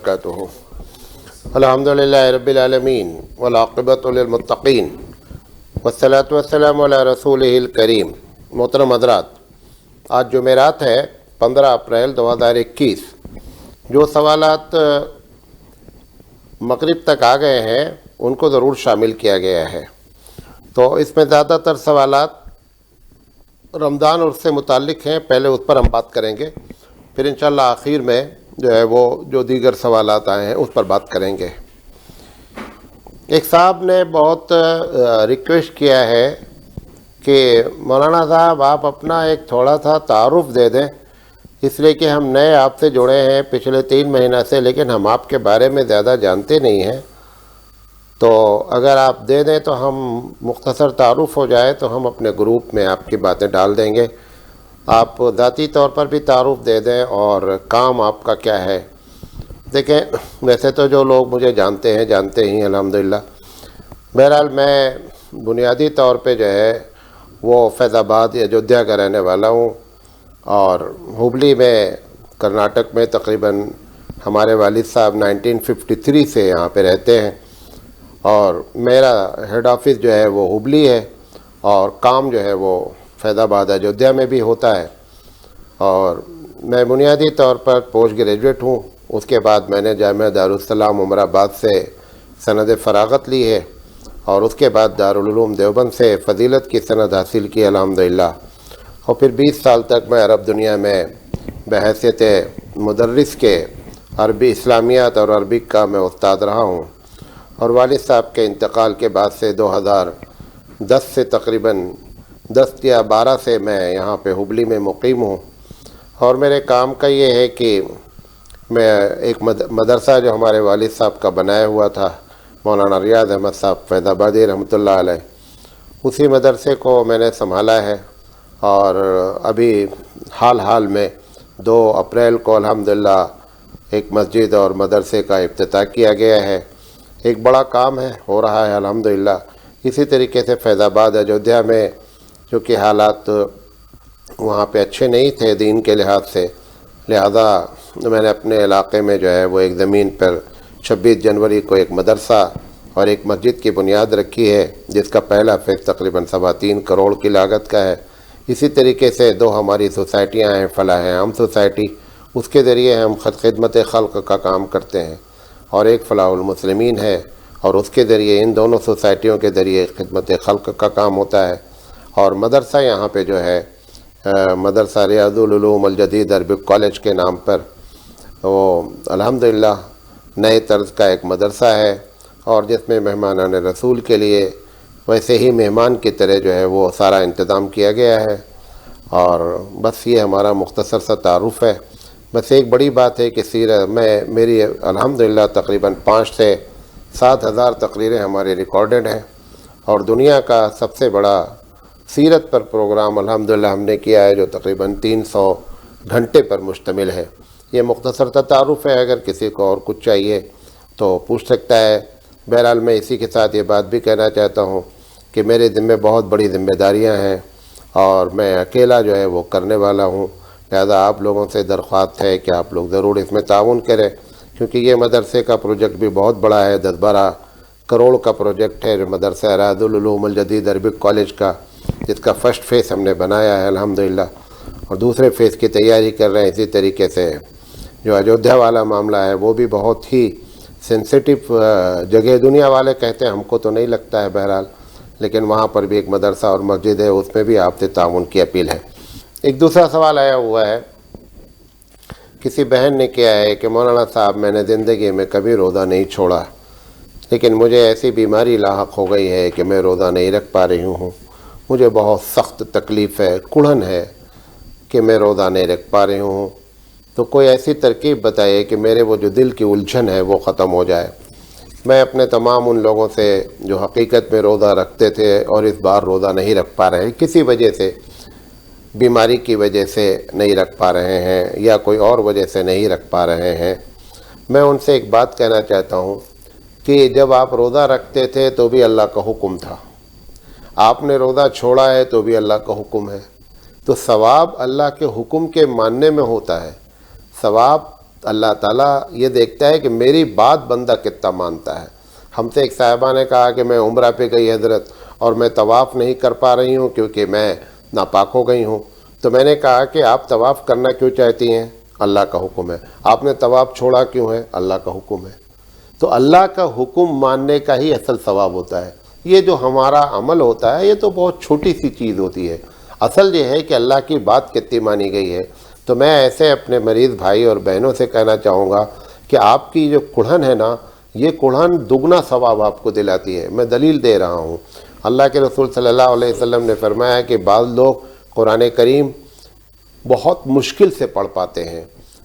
وبرکاتہ۔ الحمدللہ رب العالمین والعاقبۃ للمتقین والصلاۃ والسلام علی رسولہ الکریم۔ محترم حضرات، آج جمعرات ہے 15 اپریل 2021۔ جو سوالات مغرب تک آ گئے ہیں ان کو ضرور شامل کیا گیا ہے، تو اس میں زیادہ تر سوالات رمضان اور اس سے متعلق ہیں۔ پہلے اس پر ہم بات کریں گے، پھر انشاءاللہ آخر میں جو ہے وہ جو دیگر سوالات آئے ہیں اس پر بات کریں گے۔ ایک صاحب نے بہت ریکویسٹ کیا ہے کہ مولانا صاحب آپ اپنا ایک تھوڑا سا تعارف دے دیں، اس لیے کہ ہم نئے آپ سے جڑے ہیں پچھلے 3 مہینہ سے، لیکن ہم آپ کے بارے میں زیادہ جانتے نہیں ہیں، تو اگر آپ دے دیں تو ہم مختصر تعارف ہو جائے تو ہم اپنے گروپ میں آپ کی باتیں ڈال دیں گے۔ آپ ذاتی طور پر بھی تعارف دے دیں اور کام آپ کا کیا ہے۔ دیکھیں، ویسے تو جو لوگ مجھے جانتے ہی الحمدللہ۔ بہرحال میں بنیادی طور پہ جو ہے وہ فیض آباد ایودھیا کا رہنے والا ہوں، اور ہبلی میں کرناٹک میں تقریباً ہمارے والد صاحب 1953 سے یہاں پہ رہتے ہیں، اور میرا ہیڈ آفس جو ہے وہ ہبلی ہے، اور کام جو ہے وہ فیض آباد ایودھیا میں بھی ہوتا ہے۔ اور میں بنیادی طور پر پوسٹ گریجویٹ ہوں، اس کے بعد میں نے جامعہ دارالسلام عمر آباد سے سند فراغت لی ہے، اور اس کے بعد دارالعلوم دیوبند سے فضیلت کی سند حاصل کی الحمدللہ، اور پھر 20 سال تک میں عرب دنیا میں بحیثیت مدرس کے عربی اسلامیات اور عربک کا میں استاد رہا ہوں، اور والد صاحب کے انتقال کے بعد سے 2010 سے تقریباً 10 یا 12 سے میں یہاں پہ ہبلی میں مقیم ہوں۔ اور میرے کام کا یہ ہے کہ میں ایک مدرسہ جو ہمارے والد صاحب کا بنایا ہوا تھا، مولانا ریاض احمد صاحب فیض آبادی رحمۃ اللہ علیہ، اسی مدرسے کو میں نے سنبھالا ہے، اور ابھی حال میں 2 اپریل کو الحمدللہ ایک مسجد اور مدرسے کا افتتاح کیا گیا ہے۔ ایک بڑا کام ہے، ہو رہا ہے الحمدللہ۔ اسی طریقے سے فیض آباد ایودھیا میں چونکہ حالات وہاں پہ اچھے نہیں تھے دین کے لحاظ سے، لہذا میں نے اپنے علاقے میں جو ہے وہ ایک زمین پر 26 جنوری کو ایک مدرسہ اور ایک مسجد کی بنیاد رکھی ہے، جس کا پہلا فیز تقریباً 3.25 کروڑ کی لاگت کا ہے۔ اسی طریقے سے 2 ہماری سوسائٹیاں ہیں، فلاح عام سوسائٹی، اس کے ذریعے ہم خدمت خلق کا کام کرتے ہیں، اور ایک فلاح المسلمین ہے، اور اس کے ذریعے ان دونوں سوسائٹیوں کے ذریعے خدمت خلق کا کام ہوتا ہے۔ اور مدرسہ یہاں پہ جو ہے مدرسہ ریاض العلوم الجدید عربک کالج کے نام پر، وہ الحمدللہ نئے طرز کا ایک مدرسہ ہے، اور جس میں مہمانان رسول کے لیے ویسے ہی مہمان کی طرح جو ہے وہ سارا انتظام کیا گیا ہے۔ اور بس یہ ہمارا مختصر سا تعارف ہے۔ بس ایک بڑی بات ہے کہ میری الحمدللہ تقریباً 5 سے 7 ہزار تقریریں ہماری ریکارڈڈ ہیں، اور دنیا کا سب سے بڑا سیرت پر پروگرام الحمدللہ ہم نے کیا ہے، جو تقریباً 300 گھنٹے پر مشتمل ہے۔ یہ مختصر سا تعارف ہے، اگر کسی کو اور کچھ چاہیے تو پوچھ سکتا ہے۔ بہرحال میں اسی کے ساتھ یہ بات بھی کہنا چاہتا ہوں کہ میرے ذمہ بہت بڑی ذمہ داریاں ہیں، اور میں اکیلا جو ہے وہ کرنے والا ہوں، لہذا آپ لوگوں سے درخواست ہے کہ آپ لوگ ضرور اس میں تعاون کریں، کیونکہ یہ مدرسے کا پروجیکٹ بھی بہت بڑا ہے، 10-12 کروڑ کا پروجیکٹ ہے مدرسہ ریاض العلوم الجدید عربک کالج کا، جس کا فرسٹ فیز ہم نے بنایا ہے الحمدللہ، اور دوسرے فیز کی تیاری کر رہے ہیں۔ اسی طریقے سے جو ایودھیا والا معاملہ ہے وہ بھی بہت ہی سینسیٹیو جگہ، دنیا والے کہتے ہیں، ہم کو تو نہیں لگتا ہے بہرحال، لیکن وہاں پر بھی ایک مدرسہ اور مسجد ہے، اس میں بھی آپ سے تعاون کی اپیل ہے۔ ایک دوسرا سوال آیا ہوا ہے، کسی بہن نے کیا ہے کہ مولانا صاحب میں نے زندگی میں کبھی روزہ نہیں چھوڑا، لیکن مجھے ایسی بیماری لاحق ہو گئی ہے کہ میں روزہ نہیں رکھ پا رہی ہوں، مجھے بہت سخت تکلیف ہے، کڑھن ہے کہ میں روزہ نہیں رکھ پا رہی ہوں، تو کوئی ایسی ترکیب بتائیے کہ میرے وہ جو دل کی الجھن ہے وہ ختم ہو جائے۔ میں اپنے تمام ان لوگوں سے جو حقیقت میں روزہ رکھتے تھے اور اس بار روزہ نہیں رکھ پا رہے ہیں، کسی وجہ سے، بیماری کی وجہ سے نہیں رکھ پا رہے ہیں یا کوئی اور وجہ سے نہیں رکھ پا رہے ہیں، میں ان سے ایک بات کہنا چاہتا ہوں کہ جب آپ روزہ رکھتے تھے تو بھی اللہ کا حکم تھا، آپ نے روزہ چھوڑا ہے تو بھی اللہ کا حکم ہے، تو ثواب اللہ کے حکم کے ماننے میں ہوتا ہے، ثواب اللہ تعالیٰ یہ دیکھتا ہے کہ میری بات بندہ کتنا مانتا ہے۔ ہم سے ایک صاحبہ نے کہا کہ میں عمرہ پہ گئی حضرت اور میں طواف نہیں کر پا رہی ہوں کیونکہ میں ناپاک ہو گئی ہوں۔ تو میں نے کہا کہ آپ طواف کرنا کیوں چاہتی ہیں؟ اللہ کا حکم ہے۔ آپ نے طواف چھوڑا کیوں ہے؟ اللہ کا حکم ہے۔ تو اللہ کا حکم ماننے کا ہی اصل ثواب ہوتا ہے۔ یہ جو ہمارا عمل ہوتا ہے یہ تو بہت چھوٹی سی چیز ہوتی ہے، اصل یہ ہے کہ اللہ کی بات کتنی مانی گئی ہے۔ تو میں ایسے اپنے مریض بھائی اور بہنوں سے کہنا چاہوں گا کہ آپ کی جو کڑھن ہے نا، یہ کڑھن دگنا ثواب آپ کو دلاتی ہے۔ میں دلیل دے رہا ہوں، اللہ کے رسول صلی اللہ علیہ وسلم نے فرمایا کہ بعض لوگ قرآن کریم بہت مشکل سے پڑھ پاتے ہیں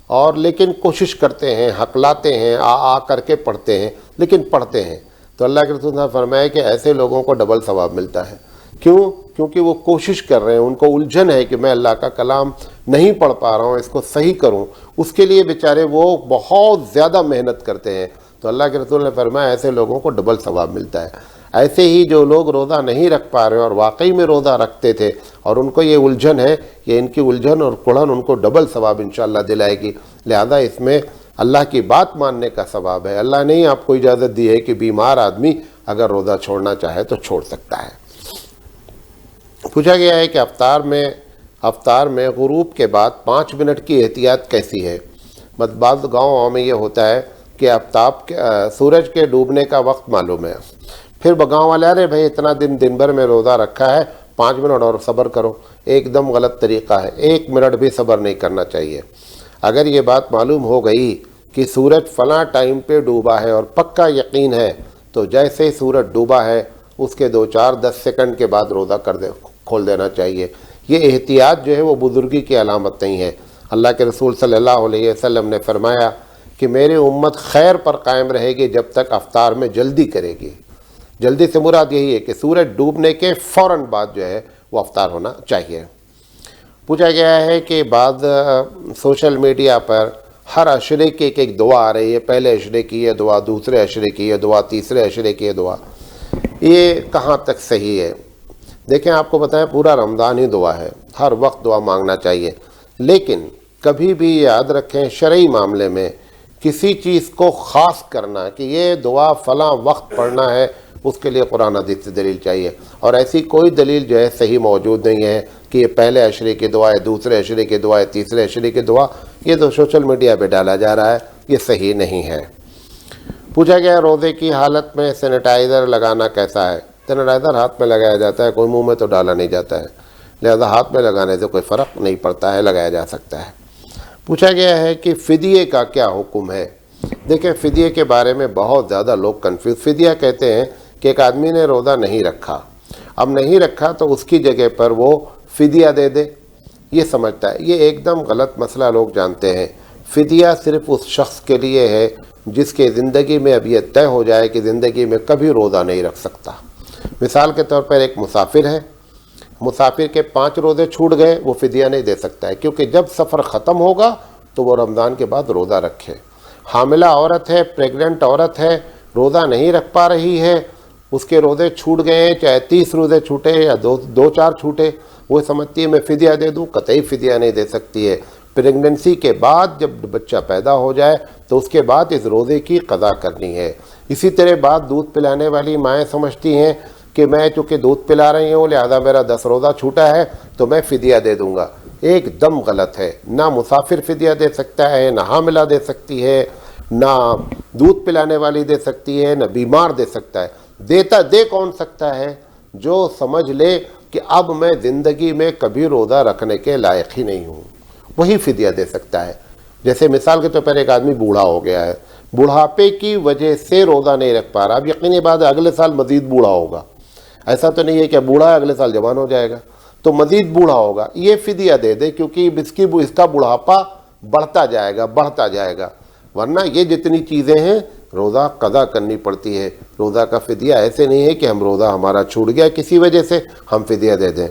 اور لیکن کوشش کرتے ہیں، ہکلاتے ہیں، آ کر کے پڑھتے ہیں لیکن پڑھتے ہیں۔ تو اللہ کے رسول نے فرمایا کہ ایسے لوگوں کو ڈبل ثواب ملتا ہے۔ کیوں؟ کیونکہ وہ کوشش کر رہے ہیں، ان کو الجھن ہے کہ میں اللہ کا کلام نہیں پڑھ پا رہا ہوں، اس کو صحیح کروں، اس کے لیے بیچارے وہ بہت زیادہ محنت کرتے ہیں۔ تو اللہ کے رسول نے فرمایا ایسے لوگوں کو ڈبل ثواب ملتا ہے۔ ایسے ہی جو لوگ روزہ نہیں رکھ پا رہے ہیں اور واقعی میں روزہ رکھتے تھے اور ان کو یہ الجھن ہے، یہ ان کی الجھن اور کڑھن ان کو ڈبل ثواب انشاءاللہ دلائے گی۔ لہذا اس میں اللہ کی بات ماننے کا ثواب ہے۔ اللہ نے ہی آپ کو اجازت دی ہے کہ بیمار آدمی اگر روزہ چھوڑنا چاہے تو چھوڑ سکتا ہے۔ پوچھا گیا ہے کہ افطار میں غروب کے بعد 5 منٹ کی احتیاط کیسی ہے؟ بعض گاؤں میں یہ ہوتا ہے کہ سورج کے ڈوبنے کا وقت معلوم ہے، پھر گاؤں والے ارے بھائی اتنا دن بھر میں روزہ رکھا ہے، 5 منٹ اور صبر کرو۔ ایک دم غلط طریقہ ہے، 1 منٹ بھی صبر نہیں کرنا چاہیے۔ اگر یہ بات معلوم ہو گئی کہ سورج فلاں ٹائم پہ ڈوبا ہے اور پکا یقین ہے تو جیسے ہی سورج ڈوبا ہے اس کے 2-4-10 سیکنڈ کے بعد روزہ کھول دینا چاہیے۔ یہ احتیاط جو ہے وہ بزرگی کی علامت نہیں ہے۔ اللہ کے رسول صلی اللہ علیہ وسلم نے فرمایا کہ میری امت خیر پر قائم رہے گی جب تک افطار میں جلدی کرے گی۔ جلدی سے مراد یہی ہے کہ سورج ڈوبنے کے فوراً بعد جو ہے وہ افطار ہونا چاہیے۔ پوچھا گیا ہے کہ بعض سوشل میڈیا پر ہر عشرے کی ایک دعا آ رہی ہے، پہلے عشرے کی یہ دعا، دوسرے عشرے کی یہ دعا، تیسرے عشرے کی یہ دعا، یہ کہاں تک صحیح ہے؟ دیکھیں آپ کو بتائیں پورا رمضان ہی دعا ہے، ہر وقت دعا مانگنا چاہیے، لیکن کبھی بھی یاد رکھیں شرعی معاملے میں کسی چیز کو خاص کرنا کہ یہ دعا فلاں وقت پڑھنا ہے، اس کے لیے قرآن حدیث سے دلیل چاہیے، اور ایسی کوئی دلیل جو ہے صحیح موجود نہیں ہے کہ یہ پہلے عشرے کی دعا ہے، دوسرے عشرے کی دعا ہے، تیسرے عشرے کی دعا، یہ تو سوشل میڈیا پہ ڈالا جا رہا ہے، یہ صحیح نہیں ہے۔ پوچھا گیا روزے کی حالت میں سینیٹائزر لگانا کیسا ہے؟ سینیٹائزر ہاتھ میں لگایا جاتا ہے، کوئی منہ میں تو ڈالا نہیں جاتا ہے، لہذا ہاتھ میں لگانے سے کوئی فرق نہیں پڑتا ہے، لگایا جا سکتا ہے۔ پوچھا گیا ہے کہ فدیے کا کیا حکم ہے؟ دیکھیں فدیے کے بارے میں بہت زیادہ لوگ کنفیوز، فدیہ کہتے ہیں کہ ایک آدمی نے روزہ نہیں رکھا، اب نہیں رکھا تو اس کی جگہ پر وہ فدیہ دے دے، یہ سمجھتا ہے، یہ ایک دم غلط مسئلہ لوگ جانتے ہیں۔ فدیہ صرف اس شخص کے لیے ہے جس کے زندگی میں اب یہ طے ہو جائے کہ زندگی میں کبھی روزہ نہیں رکھ سکتا۔ مثال کے طور پر ایک مسافر ہے، مسافر کے 5 روزے چھوٹ گئے، وہ فدیہ نہیں دے سکتا ہے کیونکہ جب سفر ختم ہوگا تو وہ رمضان کے بعد روزہ رکھے۔ حاملہ عورت ہے، پریگننٹ عورت ہے، روزہ نہیں رکھ پا رہی ہے، اس کے روزے چھوٹ گئے، چاہے 30 روزے چھوٹے یا 2-4 چھوٹے، وہ سمجھتی ہے میں فدیہ دے دوں، قطعی فدیہ نہیں دے سکتی ہے۔ پریگننسی کے بعد جب بچہ پیدا ہو جائے تو اس کے بعد اس روزے کی قضا کرنی ہے۔ اسی طرح بات دودھ پلانے والی مائیں سمجھتی ہیں کہ میں چونکہ دودھ پلا رہی ہوں لہذا میرا 10 روزہ چھوٹا ہے تو میں فدیہ دے دوں گا، ایک دم غلط ہے۔ نہ مسافر فدیہ دے سکتا ہے، نہ حاملہ دے سکتی ہے، نہ دودھ پلانے والی دے سکتی ہے، نہ بیمار دے سکتا ہے۔ دے کون سکتا ہے؟ جو سمجھ لے کہ اب میں زندگی میں کبھی روزہ رکھنے کے لائق ہی نہیں ہوں، وہی فدیہ دے سکتا ہے۔ جیسے مثال کے طور پر ایک آدمی بوڑھا ہو گیا ہے، بڑھاپے کی وجہ سے روزہ نہیں رکھ پا رہا، اب یقینی بات ہے اگلے سال مزید بوڑھا ہوگا، ایسا تو نہیں ہے کہ بوڑھا ہے اگلے سال جوان ہو جائے گا، تو مزید بوڑھا ہوگا، یہ فدیہ دے دے کیونکہ اس کا بڑھاپا بڑھتا جائے گا، ورنہ یہ جتنی چیزیں ہیں روزہ قضا کرنی پڑتی ہے۔ روزہ کا فدیہ ایسے نہیں ہے کہ ہم روزہ ہمارا چھوٹ گیا کسی وجہ سے ہم فدیہ دے دیں،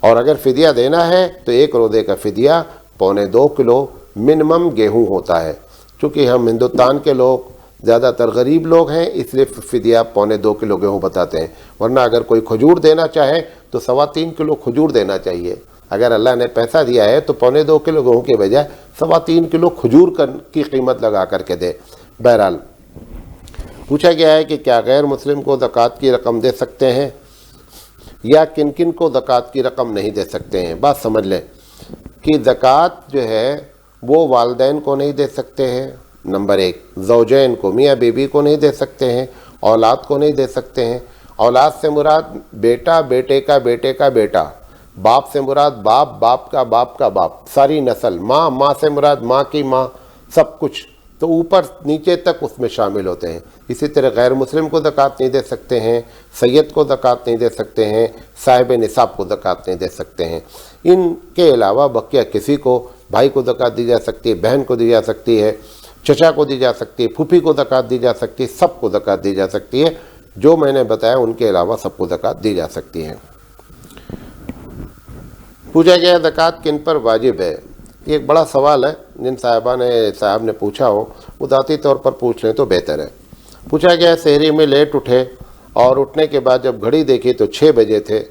اور اگر فدیہ دینا ہے تو ایک روزے کا فدیہ 2.25 کلو منیمم گیہوں ہوتا ہے۔ چونکہ ہم ہندوستان کے لوگ زیادہ تر غریب لوگ ہیں اس لیے فدیہ 2.25 کلو گیہوں بتاتے ہیں، ورنہ اگر کوئی کھجور دینا چاہے تو 3.25 کلو کھجور دینا چاہیے، اگر اللہ نے پیسہ دیا ہے تو 2.25 کلو گیہوں کے بجائے 3.25 کلو کھجور کی قیمت لگا کر کے دے۔ بہرحال پوچھا گیا ہے کہ کیا غیر مسلم کو زکوٰۃ کی رقم دے سکتے ہیں یا کن کن کو زکوٰۃ کی رقم نہیں دے سکتے ہیں۔ بات سمجھ لیں کہ زکوٰۃ جو ہے وہ والدین کو نہیں دے سکتے ہیں، نمبر 1، زوجین کو، میاں بیوی کو نہیں دے سکتے ہیں، اولاد کو نہیں دے سکتے ہیں۔ اولاد سے مراد بیٹا، بیٹے کا بیٹے کا بیٹا، باپ سے مراد باپ، باپ کا باپ کا باپ، ساری نسل، ماں، ماں سے مراد ماں کی ماں، سب کچھ تو اوپر نیچے تک اس میں شامل ہوتے ہیں۔ اسی طرح غیر مسلم کو زکوٰۃ نہیں دے سکتے ہیں، سید کو زکوٰۃ نہیں دے سکتے ہیں، صاحب نصاب کو زکوٰۃ نہیں دے سکتے ہیں۔ ان کے علاوہ بقیہ کسی کو، بھائی کو زکوٰۃ دی جا سکتی ہے، بہن کو دی جا سکتی ہے، چچا کو دی جا سکتی ہے، پھوپھی کو زکوٰۃ دی جا سکتی ہے، سب کو زکوٰۃ دی جا سکتی ہے۔ جو میں نے بتایا ان کے علاوہ سب کو زکوٰۃ دی جا سکتی ہے۔ پوچھا گیا زکوٰۃ کن پر واجب ہے؟ یہ ایک بڑا سوال ہے، جن صاحب نے پوچھا ہو وہ ذاتی طور پر پوچھ لیں تو بہتر ہے۔ پوچھا گیا سحری میں لیٹ اٹھے اور اٹھنے کے بعد جب گھڑی دیکھی تو 6 بجے تھے،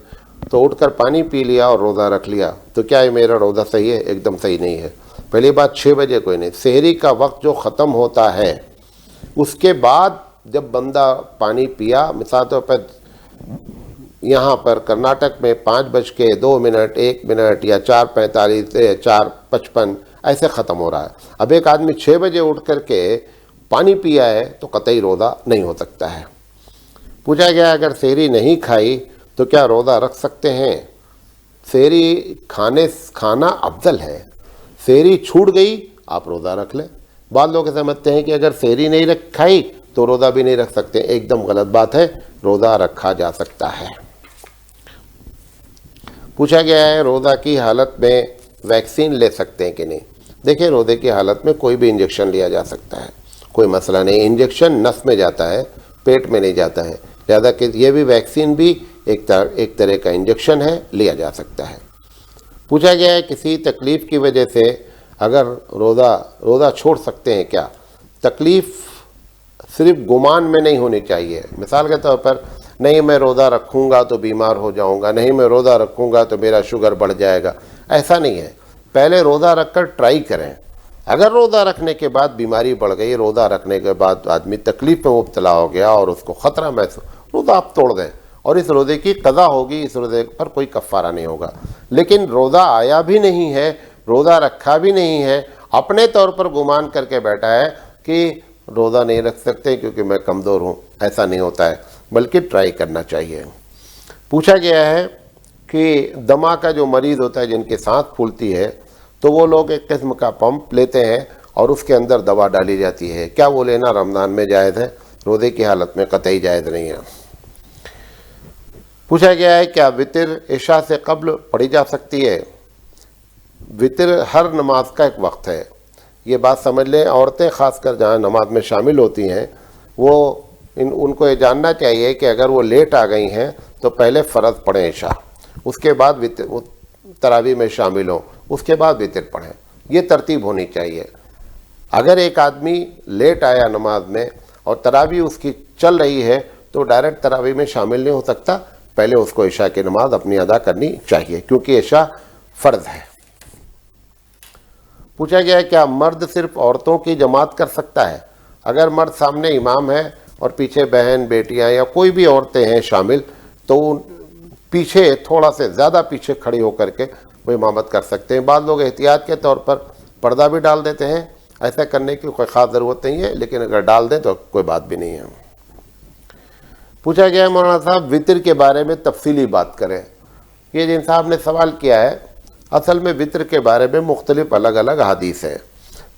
تو اٹھ کر پانی پی لیا اور روزہ رکھ لیا، تو کیا یہ میرا روزہ صحیح ہے؟ ایک دم صحیح نہیں ہے۔ پہلی بات 6 بجے کوئی نہیں، سحری کا وقت جو ختم ہوتا ہے اس کے بعد جب بندہ پانی پیا، مثال طور پر یہاں پر کرناٹک میں 5:02، 1 منٹ یا 4:45 4:55 ایسے ختم ہو رہا ہے۔ اب ایک آدمی 6 بجے اٹھ کر کے پانی پیا ہے تو قطعی روزہ نہیں ہو سکتا ہے۔ پوچھا گیا اگر سحری نہیں کھائی تو کیا روزہ رکھ سکتے ہیں؟ سحری کھانا افضل ہے، سحری چھوٹ گئی آپ روزہ رکھ لیں۔ بعض لوگ سمجھتے ہیں کہ اگر سحری نہیں کھائی تو روزہ بھی نہیں رکھ سکتے، ایک دم غلط بات ہے، روزہ رکھا جا سکتا ہے۔ پوچھا گیا ہے روزہ کی حالت میں ویکسین لے سکتے ہیں کہ نہیں؟ دیکھیں روزے کی حالت میں کوئی بھی انجیکشن لیا جا سکتا ہے، کوئی مسئلہ نہیں۔ انجیکشن نس میں جاتا ہے، پیٹ میں نہیں جاتا ہے، لہذا کہ یہ بھی ویکسین بھی ایک طرح کا انجیکشن ہے، لیا جا سکتا ہے۔ پوچھا گیا ہے کسی تکلیف کی وجہ سے اگر روزہ چھوڑ سکتے ہیں کیا؟ تکلیف صرف گمان میں نہیں ہونی چاہیے۔ مثال کے طور پر نہیں میں روزہ رکھوں گا تو بیمار ہو جاؤں گا، نہیں میں روزہ رکھوں گا تو میرا شوگر بڑھ جائے گا، ایسا نہیں ہے۔ پہلے روزہ رکھ کر ٹرائی کریں، اگر روزہ رکھنے کے بعد بیماری بڑھ گئی، روزہ رکھنے کے بعد آدمی تکلیف میں مبتلا ہو گیا اور اس کو خطرہ محسوس، روزہ آپ توڑ دیں اور اس روزے کی قضا ہوگی، اس روزے پر کوئی کفارہ نہیں ہوگا۔ لیکن روزہ آیا بھی نہیں ہے، روزہ رکھا بھی نہیں ہے، اپنے طور پر گمان کر کے بیٹھا ہے کہ روزہ نہیں رکھ سکتے کیونکہ میں کمزور ہوں، ایسا نہیں ہوتا ہے، بلکہ ٹرائی کرنا چاہیے۔ پوچھا گیا ہے کہ دمہ کا جو مریض ہوتا ہے، جن کی سانس پھولتی ہے، تو وہ لوگ ایک قسم کا پمپ لیتے ہیں اور اس کے اندر دوا ڈالی جاتی ہے، کیا وہ لینا رمضان میں جائز ہے؟ روزے کی حالت میں قطعی جائز نہیں ہے۔ پوچھا گیا ہے کیا وتر عشاء سے قبل پڑھی جا سکتی ہے؟ وتر ہر نماز کا ایک وقت ہے، یہ بات سمجھ لیں۔ عورتیں خاص کر جہاں نماز میں شامل ہوتی ہیں وہ ان کو یہ جاننا چاہیے کہ اگر وہ لیٹ آ گئی ہیں تو پہلے فرض پڑھیں عشاء، اس کے بعد تراویح میں شامل ہوں، اس کے بعد وتر پڑھیں، یہ ترتیب ہونی چاہیے۔ اگر ایک آدمی لیٹ آیا نماز میں اور تراویح اس کی چل رہی ہے تو ڈائریکٹ تراویح میں شامل نہیں ہو سکتا، پہلے اس کو عشاء کی نماز اپنی ادا کرنی چاہیے کیونکہ عشاء فرض ہے۔ پوچھا گیا ہے کیا مرد صرف عورتوں کی جماعت کر سکتا ہے؟ اگر مرد سامنے امام ہے اور پیچھے بہن، بیٹیاں یا کوئی بھی عورتیں ہیں شامل تو پیچھے تھوڑا سے زیادہ پیچھے کھڑی ہو کر کے وہ امامت کر سکتے ہیں۔ بعض لوگ احتیاط کے طور پر پردہ بھی ڈال دیتے ہیں، ایسا کرنے کی کوئی خاص ضرورت نہیں ہے، لیکن اگر ڈال دیں تو کوئی بات بھی نہیں ہے۔ پوچھا گیا ہے مولانا صاحب وتر کے بارے میں تفصیلی بات کریں۔ یہ جن صاحب نے سوال کیا ہے، اصل میں وتر کے بارے میں مختلف الگ الگ حدیث ہیں،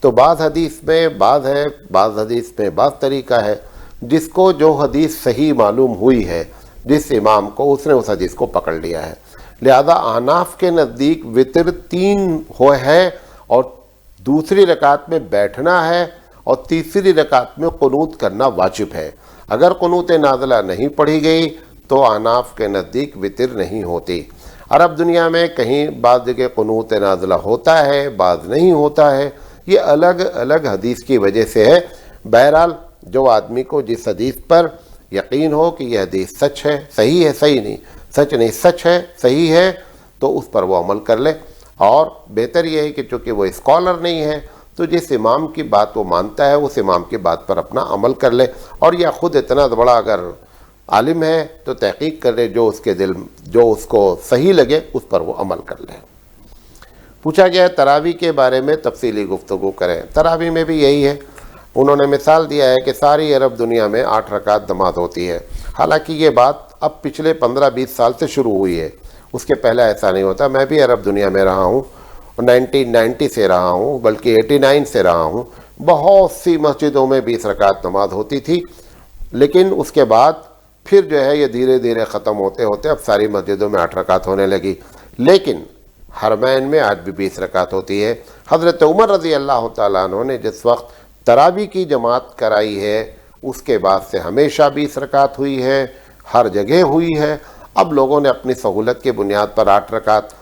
تو بعض حدیث میں بعض ہے، بعض حدیث میں بعض طریقہ ہے، جس کو جو حدیث صحیح معلوم ہوئی ہے جس امام کو، اس نے اس حدیث کو پکڑ لیا ہے۔ لہذا احناف کے نزدیک وتر 3 ہے اور دوسری رکعت میں بیٹھنا ہے اور تیسری رکعت میں قنوت کرنا واجب ہے۔ اگر قنوت نازلہ نہیں پڑھی گئی تو احناف کے نزدیک وتر نہیں ہوتی۔ عرب دنیا میں کہیں بعض جگہ قنوت نازلہ ہوتا ہے، بعض نہیں ہوتا ہے، یہ الگ الگ حدیث کی وجہ سے ہے۔ بہرحال جو آدمی کو جس حدیث پر یقین ہو کہ یہ حدیث سچ ہے، صحیح ہے، صحیح نہیں، سچ نہیں، سچ ہے، صحیح ہے، تو اس پر وہ عمل کر لے. اور بہتر یہ ہے کہ چونکہ وہ اسکالر نہیں ہے تو جس امام کی بات وہ مانتا ہے اس امام کی بات پر اپنا عمل کر لے, اور یا خود اتنا بڑا اگر عالم ہے تو تحقیق کر لے, جو اس کے دل جو اس کو صحیح لگے اس پر وہ عمل کر لے. پوچھا گیا ہے تراویح کے بارے میں تفصیلی گفتگو کریں. تراویح میں بھی یہی ہے, انہوں نے مثال دیا ہے کہ ساری عرب دنیا میں 8 رکعت نماز ہوتی ہے. حالانکہ یہ بات اب پچھلے 15-20 سال سے شروع ہوئی ہے, اس کے پہلے ایسا نہیں ہوتا. میں بھی عرب دنیا میں رہا ہوں, 1990 سے رہا ہوں, بلکہ 89 سے رہا ہوں. بہت سی مسجدوں میں 20 رکعت نماز ہوتی تھی, لیکن اس کے بعد پھر جو ہے یہ دھیرے دھیرے ختم ہوتے ہوتے اب ساری مسجدوں میں 8 رکعت ہونے لگی. لیکن حرمین میں آج بھی 20 رکعت ہوتی ہے. حضرت عمر رضی اللہ تعالیٰ عنہ نے جس وقت تراویح کی جماعت کرائی ہے اس کے بعد سے ہمیشہ 20 رکعت ہوئی ہے, ہر جگہ ہوئی ہے. اب لوگوں نے اپنی سہولت کی بنیاد پر 8 رکعت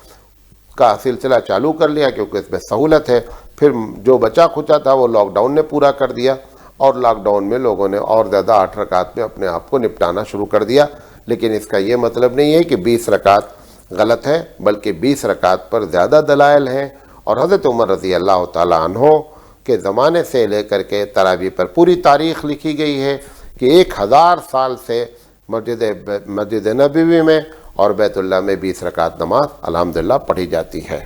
کا سلسلہ چالو کر لیا کیونکہ اس میں سہولت ہے. پھر جو بچا کھچا تھا وہ لاک ڈاؤن نے پورا کر دیا, اور لاک ڈاؤن میں لوگوں نے اور زیادہ 8 رکعت میں اپنے آپ کو نپٹانا شروع کر دیا. لیکن اس کا یہ مطلب نہیں ہے کہ 20 رکعت غلط ہے, بلکہ 20 رکعت پر زیادہ دلائل ہیں. اور حضرت عمر رضی اللہ تعالیٰ عنہ کے زمانے سے لے کر کے تراویح پر پوری تاریخ لکھی گئی ہے کہ 1000 سال سے مسجد نبوی میں اور بیت اللہ میں 20 رکعت نماز الحمدللہ پڑھی جاتی ہے.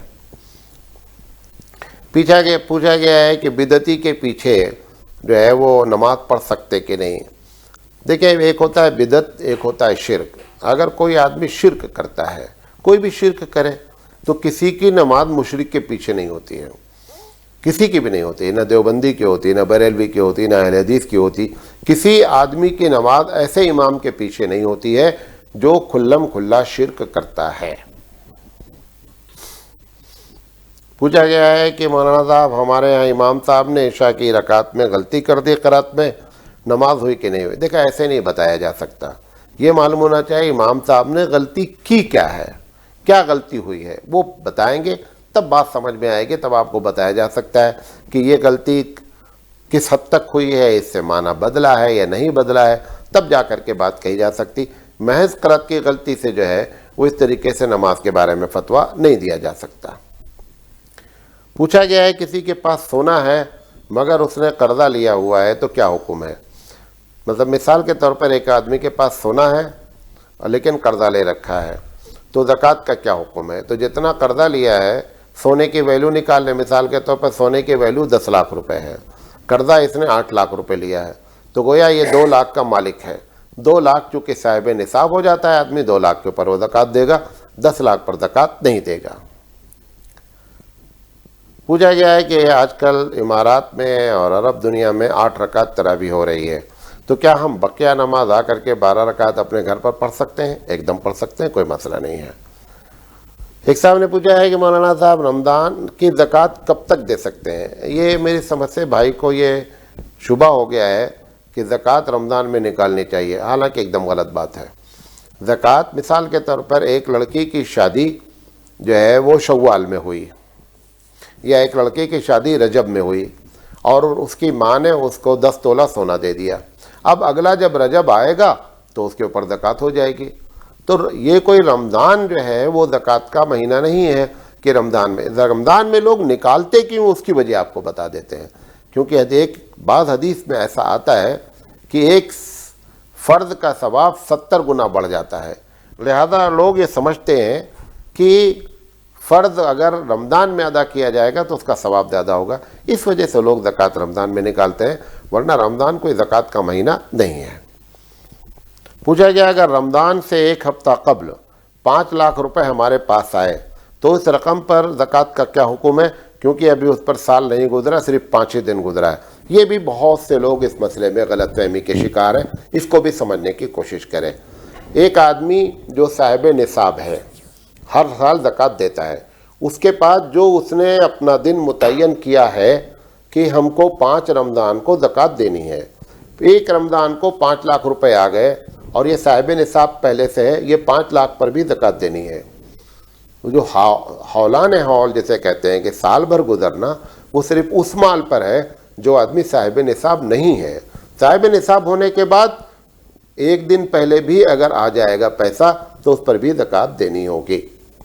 پوچھا گیا ہے کہ بدعتی کے پیچھے جو ہے وہ نماز پڑھ سکتے کہ نہیں. دیکھیں, ایک ہوتا ہے بدعت, ایک ہوتا ہے شرک. اگر کوئی آدمی شرک کرتا ہے, کوئی بھی شرک کرے, تو کسی کی نماز مشرک کے پیچھے نہیں ہوتی ہے, کسی کی بھی نہیں ہوتی, نہ دیوبندی کی ہوتی, نہ بریلوی کی ہوتی, نہ اہل حدیث کی ہوتی. کسی آدمی کی نماز ایسے امام کے پیچھے نہیں ہوتی ہے جو کھلم کھلا شرک کرتا ہے. پوچھا گیا ہے کہ مولانا صاحب ہمارے ہاں امام صاحب نے عشاء کی رکعت میں غلطی کر دی, قرات میں نماز ہوئی کہ نہیں ہوئی. دیکھا, ایسے نہیں بتایا جا سکتا. یہ معلوم ہونا چاہیے امام صاحب نے غلطی کی کیا ہے, کیا غلطی ہوئی ہے, وہ بتائیں گے تب بات سمجھ میں آئے گی. تب آپ کو بتایا جا سکتا ہے کہ یہ غلطی کس حد تک ہوئی ہے, اس سے معنی بدلا ہے یا نہیں بدلا ہے, تب جا کر کے بات کہی جا سکتی. محض قرات کی غلطی سے جو ہے وہ اس طریقے سے نماز کے بارے میں فتویٰ نہیں دیا جا سکتا. پوچھا گیا ہے کسی کے پاس سونا ہے مگر اس نے قرضہ لیا ہوا ہے تو کیا حکم ہے. مطلب مثال کے طور پر ایک آدمی کے پاس سونا ہے لیکن قرضہ لے رکھا ہے, تو زکوٰۃ کا کیا حکم ہے. تو جتنا قرضہ لیا ہے سونے کی ویلیو نکال لیں. مثال کے طور پر سونے کی ویلیو 10 لاکھ روپے ہے, قرضہ اس نے 8 لاکھ روپے لیا ہے, تو گویا یہ 2 لاکھ کا مالک ہے. 2 لاکھ چونکہ صاحب نصاب ہو جاتا ہے آدمی, 2 لاکھ کے اوپر وہ زکوٰۃ دے گا, 10 لاکھ پر زکوٰۃ نہیں دے گا. پوچھا گیا ہے کہ آج کل امارات میں اور عرب دنیا میں 8 رکعت تراویح ہو رہی ہے, تو کیا ہم بقیہ نماز آ کر کے 12 رکعت اپنے گھر پر پڑھ سکتے ہیں؟ ایک دم پڑھ سکتے ہیں, کوئی مسئلہ نہیں ہے. ایک صاحب نے پوچھا ہے کہ مولانا صاحب رمضان کی زکوٰۃ کب تک دے سکتے ہیں. یہ میری سمجھ سے بھائی کو یہ شبہ ہو گیا ہے کہ زکوٰۃ رمضان میں نکالنی چاہیے, حالانکہ ایک دم غلط بات ہے. زکوٰۃ مثال کے طور پر ایک لڑکی کی شادی جو ہے وہ شوال میں ہوئی, یا ایک لڑکے کی شادی رجب میں ہوئی, اور اس کی ماں نے اس کو 10 تولہ سونا دے دیا. اب اگلا جب رجب آئے گا تو اس کے اوپر زکوٰۃ ہو جائے گی. تو یہ کوئی رمضان جو ہے وہ زکوٰۃ کا مہینہ نہیں ہے کہ رمضان میں لوگ نکالتے کیوں, اس کی وجہ آپ کو بتا دیتے ہیں. کیونکہ ایک بعض حدیث میں ایسا آتا ہے کہ ایک فرض کا ثواب 70 گنا بڑھ جاتا ہے. لہذا لوگ یہ سمجھتے ہیں کہ فرض اگر رمضان میں ادا کیا جائے گا تو اس کا ثواب زیادہ ہوگا, اس وجہ سے لوگ زکوٰۃ رمضان میں نکالتے ہیں, ورنہ رمضان کوئی زکوٰۃ کا مہینہ نہیں ہے. پوچھا گیا اگر رمضان سے 1 ہفتہ قبل 5 لاکھ روپے ہمارے پاس آئے تو اس رقم پر زکوٰۃ کا کیا حکم ہے, کیونکہ ابھی اس پر سال نہیں گزرا, صرف 5 ہی دن گزرا ہے. یہ بھی بہت سے لوگ اس مسئلے میں غلط فہمی کے شکار ہیں, اس کو بھی سمجھنے کی کوشش کریں. ایک آدمی جو صاحب نصاب ہے ہر سال زکوٰۃ دیتا ہے, اس کے پاس جو اس نے اپنا دن متعین کیا ہے کہ ہم کو 5 رمضان کو زکوٰۃ دینی ہے, 1 رمضان کو 5 لاکھ روپے آ گئے اور یہ صاحب نصاب پہلے سے ہے, یہ 5 لاکھ پر بھی زکوٰۃ دینی ہے. جو ہولان ہول جسے کہتے ہیں کہ سال بھر گزرنا, وہ صرف اس مال پر ہے جو آدمی صاحب نصاب نہیں ہے. صاحب نصاب ہونے کے بعد 1 دن پہلے بھی اگر آ جائے گا پیسہ تو اس پر بھی زکوٰۃ دینی ہوگی.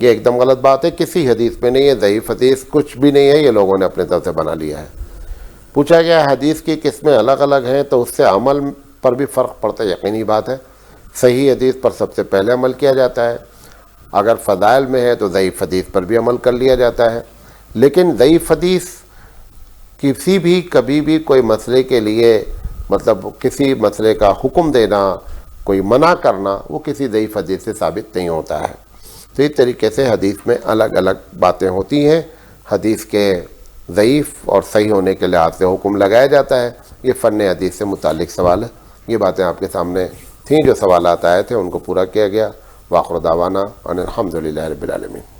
یہ ایک دم غلط بات ہے، کسی حدیث میں نہیں ہے، ضعیف حدیث کچھ بھی نہیں ہے، یہ لوگوں نے اپنے طرف سے بنا لیا ہے۔ پوچھا گیا حدیث کی قسمیں الگ الگ ہیں تو اس سے عمل پر بھی فرق پڑتا ہے، یقینی بات ہے۔ صحیح حدیث پر سب سے پہلے عمل کیا جاتا ہے، اگر فضائل میں ہے تو ضعیف حدیث پر بھی عمل کر لیا جاتا ہے، لیکن ضعیف حدیث کسی بھی کبھی بھی کوئی مسئلے کے لیے مطلب کسی مسئلے کا حکم دینا، کوئی منع کرنا، وہ کسی ضعیف حدیث سے ثابت نہیں ہوتا ہے۔ تو اس طریقے سے حدیث میں الگ الگ باتیں ہوتی ہیں، حدیث کے ضعیف اور صحیح ہونے کے لحاظ سے حکم لگایا جاتا ہے۔ یہ فن حدیث سے متعلق سوال ہے، یہ باتیں آپ کے سامنے تھیں، جو سوالات آئے تھے ان کو پورا کیا گیا۔ وآخر دعوانا ان الحمد للہ رب العالمین۔